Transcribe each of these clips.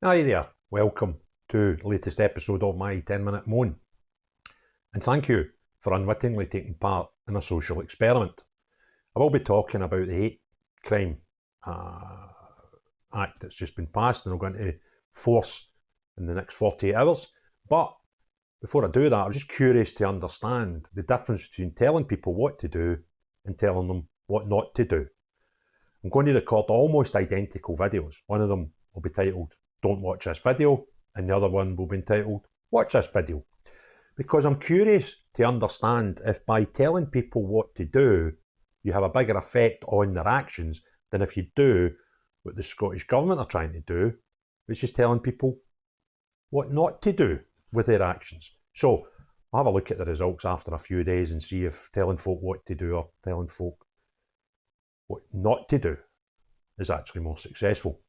Hi there, welcome to the latest episode of my 10-minute moan. And thank you for unwittingly taking part in a social experiment. I will be talking about the hate crime act that's just been passed and will go into force in the next 48 hours. But before I do that, I'm just curious to understand the difference between telling people what to do and telling them what not to do. I'm going to record almost identical videos. One of them will be titled "Don't watch this video" and the other one will be entitled "Watch this video." Because I'm curious to understand if by telling people what to do, you have a bigger effect on their actions than if you do what the Scottish Government are trying to do, which is telling people what not to do with their actions. So I'll have a look at the results after a few days and see if telling folk what to do or telling folk what not to do is actually more successful.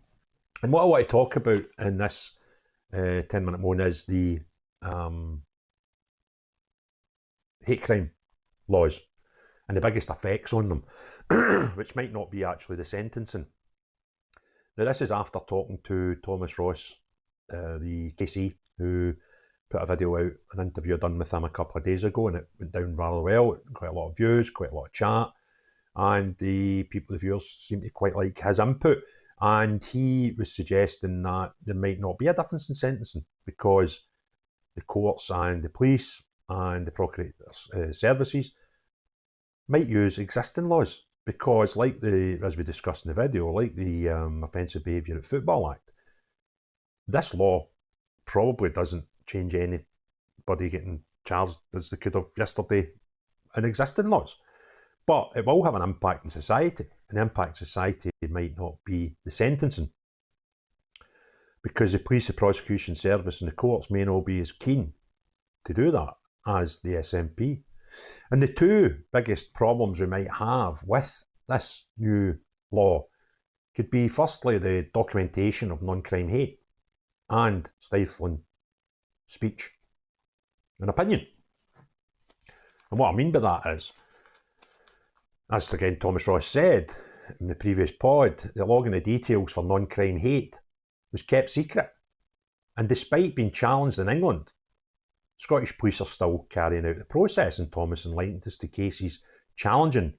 And what I want to talk about in this 10-minute moan is the hate crime laws and the biggest effects on them, which might not be actually the sentencing. Now, this is after talking to Thomas Ross, the KC, who put a video out, an interview done with him a couple of days ago, and it went down rather well. Quite a lot of views, quite a lot of chat, and the viewers seem to quite like his input. And he was suggesting that there might not be a difference in sentencing because the courts and the police and the procurator's services might use existing laws. Because, like as we discussed in the video, like the Offensive Behaviour at Football Act, this law probably doesn't change anybody getting charged as they could have yesterday in existing laws. But it will have an impact in society. An impact in society might not be the sentencing, because the police, the prosecution service and the courts may not be as keen to do that as the SNP. And the two biggest problems we might have with this new law could be, firstly, the documentation of non-crime hate and stifling speech and opinion. And what I mean by that is, as again Thomas Ross said in the previous pod, the logging of details for non-crime hate was kept secret. And despite being challenged in England, Scottish police are still carrying out the process, and Thomas enlightened us to cases challenging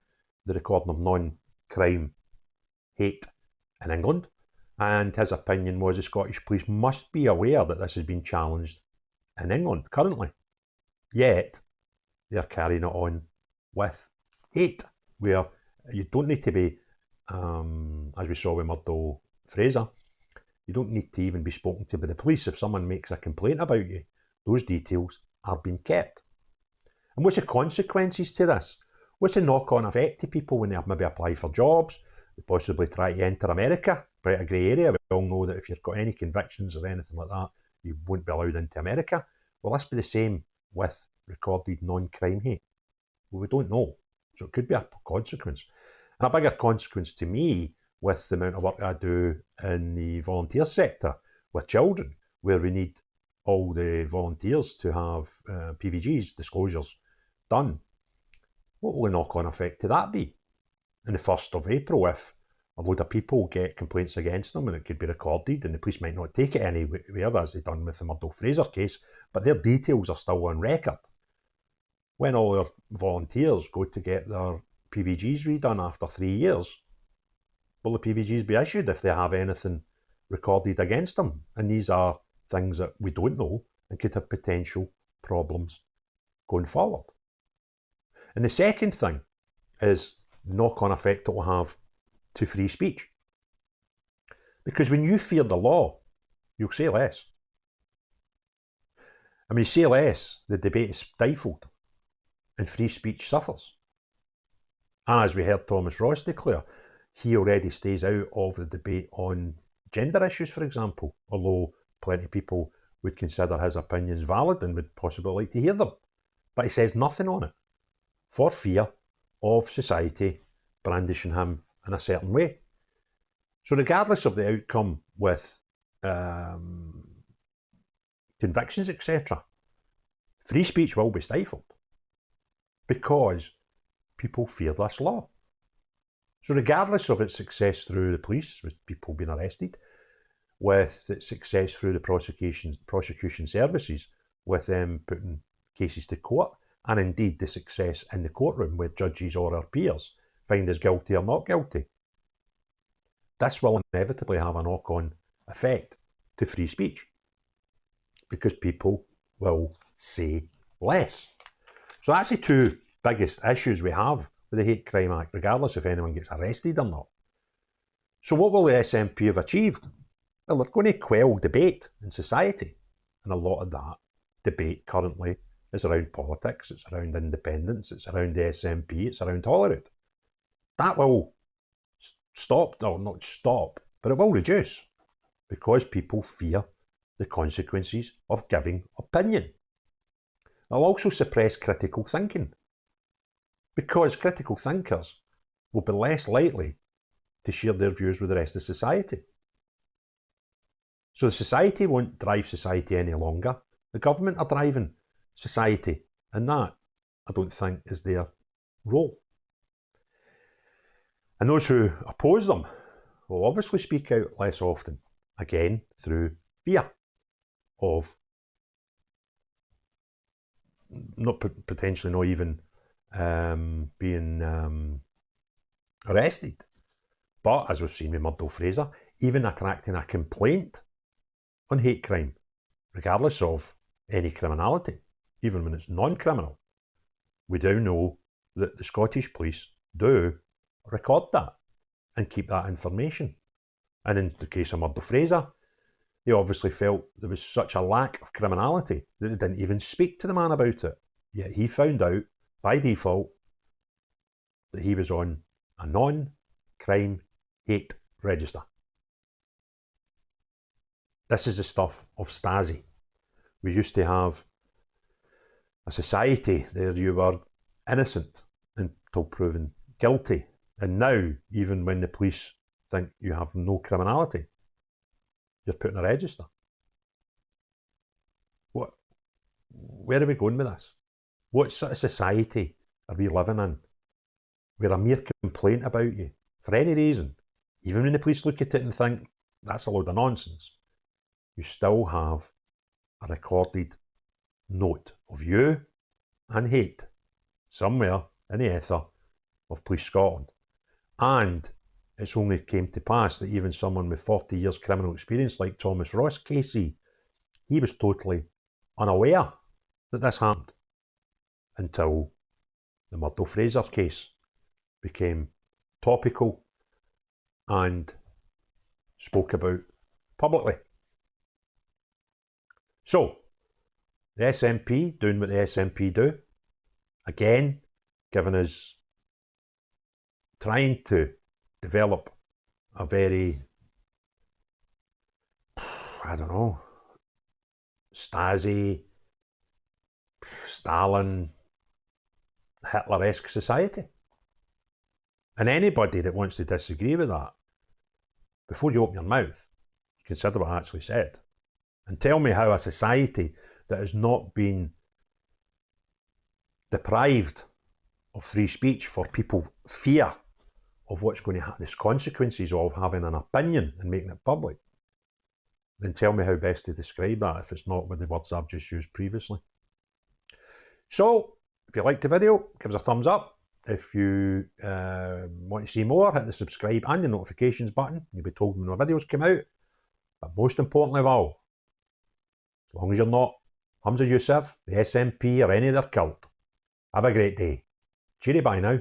the recording of non-crime hate in England. And his opinion was the Scottish police must be aware that this has been challenged in England currently. Yet, they're carrying it on with hate, where you don't need to be, as we saw with Murdo Fraser, you don't need to even be spoken to by the police. If someone makes a complaint about you, those details are being kept. And what's the consequences to this? What's the knock-on effect to people when they maybe apply for jobs, they possibly try to enter America, quite a grey area. We all know that if you've got any convictions or anything like that, you won't be allowed into America. Will this be the same with recorded non-crime hate? Well, we don't know. So it could be a consequence. And a bigger consequence to me with the amount of work I do in the volunteer sector with children, where we need all the volunteers to have PVGs, disclosures, done. What will the knock-on effect to that be? On the 1st of April, if a load of people get complaints against them and it could be recorded and the police might not take it anywhere, as they done with the Murdo Fraser case, but their details are still on record. When all our volunteers go to get their PVGs redone after 3 years, will the PVGs be issued if they have anything recorded against them? And these are things that we don't know and could have potential problems going forward. And the second thing is the knock-on effect it will have to free speech. Because when you fear the law, you'll say less. And when you say less, the debate is stifled and free speech suffers. And as we heard Thomas Ross declare, he already stays out of the debate on gender issues, for example, although plenty of people would consider his opinions valid and would possibly like to hear them. But he says nothing on it, for fear of society brandishing him in a certain way. So regardless of the outcome with convictions, etc., free speech will be stifled because people fear this law. So regardless of its success through the police, with people being arrested, with its success through the prosecution services, with them putting cases to court, and indeed the success in the courtroom where judges or our peers find us guilty or not guilty. This will inevitably have a knock-on effect to free speech because people will say less. So that's the two biggest issues we have with the Hate Crime Act, regardless if anyone gets arrested or not. So what will the SNP have achieved? Well, they're going to quell debate in society. And a lot of that debate currently is around politics, it's around independence, it's around the SNP, it's around Holyrood. That will stop, or not stop, but it will reduce because people fear the consequences of giving opinion. It'll also suppress critical thinking because critical thinkers will be less likely to share their views with the rest of society. So the society won't drive society any longer. The government are driving society, and that, I don't think, is their role. And those who oppose them will obviously speak out less often, again through fear of potentially not even being arrested. But, as we've seen with Murdo Fraser, even attracting a complaint on hate crime, regardless of any criminality, even when it's non-criminal, we do know that the Scottish police do record that and keep that information. And in the case of Murdo Fraser, they obviously felt there was such a lack of criminality that they didn't even speak to the man about it. Yet he found out, by default, that he was on a non-crime hate register. This is the stuff of Stasi. We used to have a society there you were innocent until proven guilty. And now, even when the police think you have no criminality, you're put in a register. Where are we going with this? What sort of society are we living in where a mere complaint about you, for any reason, even when the police look at it and think that's a load of nonsense, you still have a recorded note of you and hate somewhere in the ether of Police Scotland. And it's only came to pass that even someone with 40 years criminal experience like Thomas Ross Casey, he was totally unaware that this happened until the Murdo Fraser case became topical and spoke about publicly. So, the SNP doing what the SNP do, again, giving us, trying to develop a very, I don't know, Stasi, Stalin, Hitler-esque society. And anybody that wants to disagree with that, before you open your mouth, consider what I actually said. And tell me how a society that has not been deprived of free speech for people fear of what's going to happen, the consequences of having an opinion and making it public, then tell me how best to describe that if it's not with the words I've just used previously. So, if you liked the video, give us a thumbs up. If you want to see more, hit the subscribe and the notifications button. You'll be told when my videos come out. But most importantly of all, as long as you're not Humza Yousaf, the SNP or any other cult, have a great day. Cheery bye now.